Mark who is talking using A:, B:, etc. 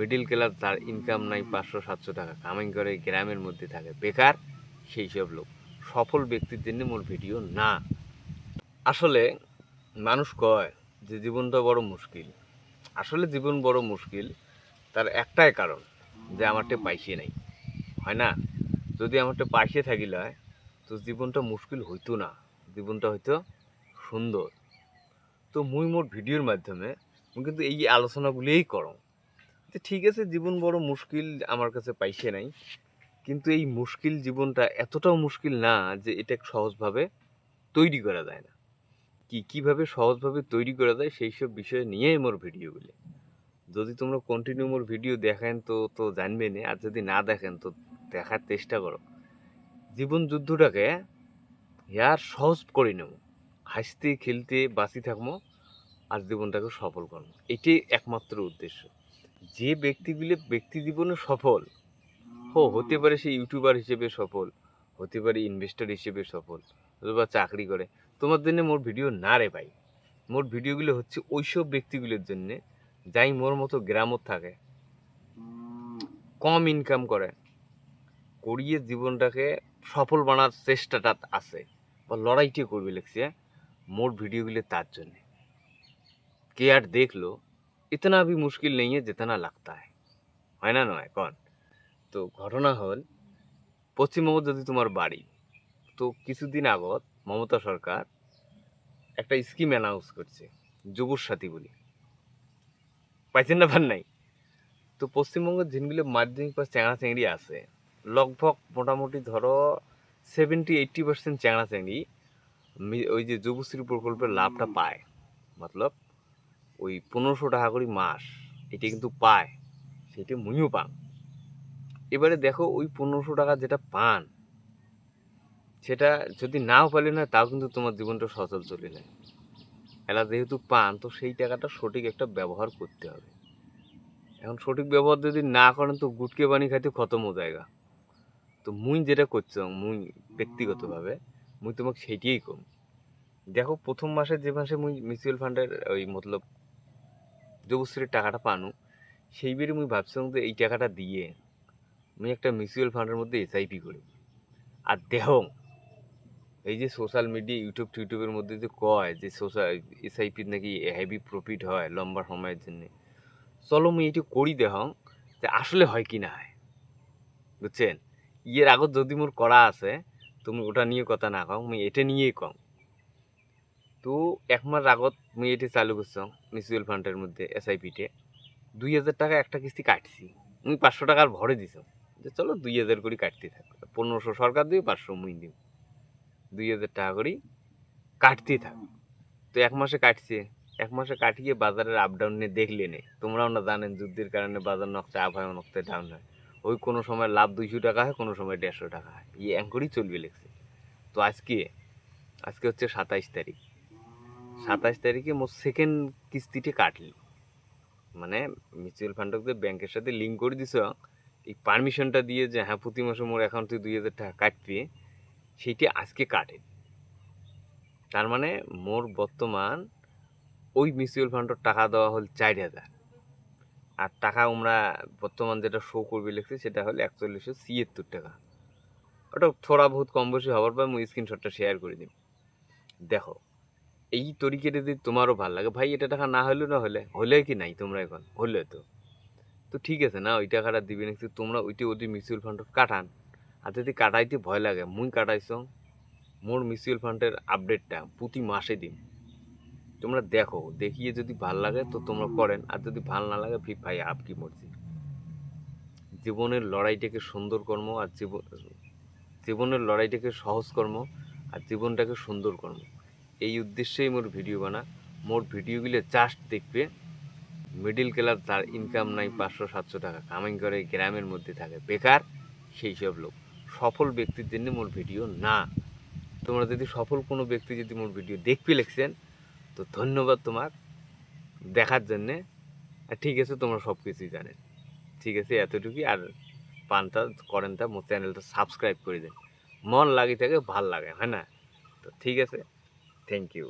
A: Middle class যার income নাই 500-700 টাকা কামাই করে গ্রামের মধ্যে থাকে বেকার, সেই সব লোক সফল ব্যক্তির জন্য মোর ভিডিও না। আসলে মানুষ কয় যে জীবনটা বড় মুশকিল, আসলে জীবন বড় মুশকিল তার একটাই কারণ যে আমারটা পাইছে নাই, হয় না? যদি আমারটা পাইছে থাকিল হয় তো জীবনটা মুশকিল হইতো না, জীবনটা হইতো সুন্দর। তো মুই মোর ভিডিওর মাধ্যমে মুই কিন্তু এই আলোচনাগুলোই করো যে ঠিক আছে জীবন বড় মুশকিল আমার কাছে পাইছে নাই, কিন্তু এই মুশকিল জীবনটা এতটাও মুশকিল না যে এটা সহজভাবে তৈরি করা যায় না। কিভাবে সহজভাবে তৈরি করা যায় সেই সব বিষয় নিয়েই মোর ভিডিওগুলি। যদি তোমরা কন্টিনিউ মোর ভিডিও দেখেন তো তো জানবে না, আর যদি না দেখেন তো দেখার চেষ্টা করো। জীবন যুদ্ধটাকে ইয়ার সহজ করে নেব, হাসতে খেলতে বাঁচি থাকবো আর জীবনটাকে সফল করবো, এটাই একমাত্র উদ্দেশ্য। যে ব্যক্তি জীবনে সফল হতে পারে, সে ইউটিউবার হিসেবে সফল হতে পারে, ইনভেস্টর হিসেবে সফল অথবা চাকরি করে, তোমার জন্য মোর ভিডিও না রে ভাই। মোর ভিডিওগুলো হচ্ছে ওইসব ব্যক্তিগুলোর জন্যে যাই মোর মতো গ্রামত থাকে, কম ইনকাম করিয়ে জীবনটাকে সফল বানার চেষ্টাটা আছে বা লড়াইটি করবে লিখছে। মোর ভিডিওগুলো তার জন্য কে আর দেখলো, ইতনা भी मुश्किल नहीं है जितना लगता है, হয় না নয় কন? তো ঘটনা হল, পশ্চিমবঙ্গ যদি তোমার বাড়ি, তো কিছুদিন আগত মমতা সরকার একটা স্কিম অ্যানাউন্স করছে যুবর সাথী বলি, পাইছেন না পান নাই? তো পশ্চিমবঙ্গের যেগুলো মাধ্যমিক পাস চ্যাংড়া চ্যাংড়ি আছে, লগভগ মোটামুটি ধরো 70-80% চ্যাংড়া চ্যাংড়ি ওই যে যুবশ্রী প্রকল্পের লাভটা পায়, মতলব ওই 1500 টাকা করে মাস এটা কিন্তু পায়, সেটা মুইও পান। এবারে দেখো ওই 1500 টাকা যেটা পান, সেটা যদি নাও পেলে না তাও কিন্তু তোমার জীবনটা সচল চলে না। এলা যেহেতু পান তো সেই টাকাটা সঠিক একটা ব্যবহার করতে হবে। এখন সঠিক ব্যবহার যদি না করেন তো গুটকে বানি খাইতে খতম হয়ে জায়গা। তো মুই যেটা করছি, মুই ব্যক্তিগতভাবে মুই তোমাকে সেইটাই কম। দেখো প্রথম মাসে যে মাসে মুই মিউচুয়াল ফান্ডের ওই মতলব যুবশ্রীর টাকাটা পানু, সেই বেরে মুই ভাবছিলাম যে এই টাকাটা দিয়ে মুই একটা মিউচুয়াল ফান্ডের মধ্যে এসআইপি করি। আর দেখো এই যে সোশ্যাল মিডিয়া ইউটিউবের মধ্যে যে কয় যে এসআইপির নাকি হেভি প্রফিট হয় লম্বা সময়ের জন্য, চলো মুই এটি করি দেখো যে আসলে হয় কি না হয়, বুঝছেন? ইয়ের আগত যদি মোর করা আছে তুমি ওটা নিয়ে কথা না কও, মুই এটা নিয়েই কম। তো 1 মাস আগত মুই এটি চালু করছি মিউচুয়াল ফান্ডের মধ্যে এসআইপিতে, 2000 টাকা একটা কিস্তি কাটছি, মুই 500 টাকার ভরে দিছ যে চলো 2000 করে কাটতে থাকবে, 1500 সরকার দিবে, 500 মুই দিব, 2000 টাকা করে কাটতে থাক। তো 1 মাসে কাটছে, 1 মাসে কাটিয়ে বাজারের আপ ডাউন নিয়ে দেখলে নেই, তোমরাও না জানেন যুদ্ধের কারণে বাজার নকশা আপ হয় নকশা ডাউন হয়, ওই কোনো সময় লাভ 200 টাকা হয়, কোনো সময় 150 টাকা হয়, এই অ্যাঙ্করই চলবে লেগছে। তো আজকে আজকে হচ্ছে 27 তারিখ, 27 তারিখে মোট সেকেন্ড কিস্তিতে কাটলি, মানে মিউচুয়াল ফান্ডকে ব্যাংকের সাথে লিঙ্ক করে দিছ, এই পারমিশনটা দিয়ে যে হ্যাঁ প্রতি মাসে মোর অ্যাকাউন্টে 2000 টাকা কাটবে, সেইটি আজকে কাটে। তার মানে মোর বর্তমান ওই মিউচুয়াল ফান্ডের টাকা দেওয়া হল 4000, আর টাকা আমরা বর্তমান যেটা শো করবে লিখছে সেটা হল 4176 টাকা। ওটা থোড়া বহুত কম বেশি হবার পর মুই স্ক্রিনশটটা শেয়ার করে দিই। দেখো এই তরিকাটা যদি তোমারও ভালো লাগে ভাই, এটা টাকা না হলেও না হলে কি নাই তোমরা এখন হলে তো তো ঠিক আছে না, ওই টাকাটা দিবে নাকি তোমরা ওইটি ওদের মিউচুয়াল ফান্ড কাটান। আর যদি কাটাইতে ভয় লাগে, মুই কাটাইছ মোর মিউচুয়াল ফান্ডের আপডেটটা প্রতি মাসে দিন, তোমরা দেখো, দেখিয়ে যদি ভাল লাগে তো তোমরা করেন, আর যদি ভাল না লাগে ভাই আপ কি মর্জি। জীবনের লড়াইটাকে সুন্দর কর্ম আর জীবনের লড়াইটাকে সহজ কর্ম আর জীবনটাকে সুন্দর কর্ম, এই উদ্দেশ্যেই মোর ভিডিও বানা। মোর ভিডিওগুলো জাস্ট দেখবে মিডিল ক্লাস যার ইনকাম নাই 500-700 টাকা কামাই করে গ্রামের মধ্যে থাকে বেকার, সেই সব লোক সফল ব্যক্তির জন্য মোর ভিডিও না। তোমরা যদি সফল কোনো ব্যক্তি যদি মোর ভিডিও দেখতে লেখছেন তো ধন্যবাদ তোমার দেখার জন্যে। ঠিক আছে, তোমরা সব কিছুই জানেন, ঠিক আছে এতটুকুই। আর পানটা করেন তা মোর চ্যানেলটা সাবস্ক্রাইব করে দেন, মন লাগি থাকে ভাল লাগে, হয় না? তো ঠিক আছে, থ্যাংক ইউ।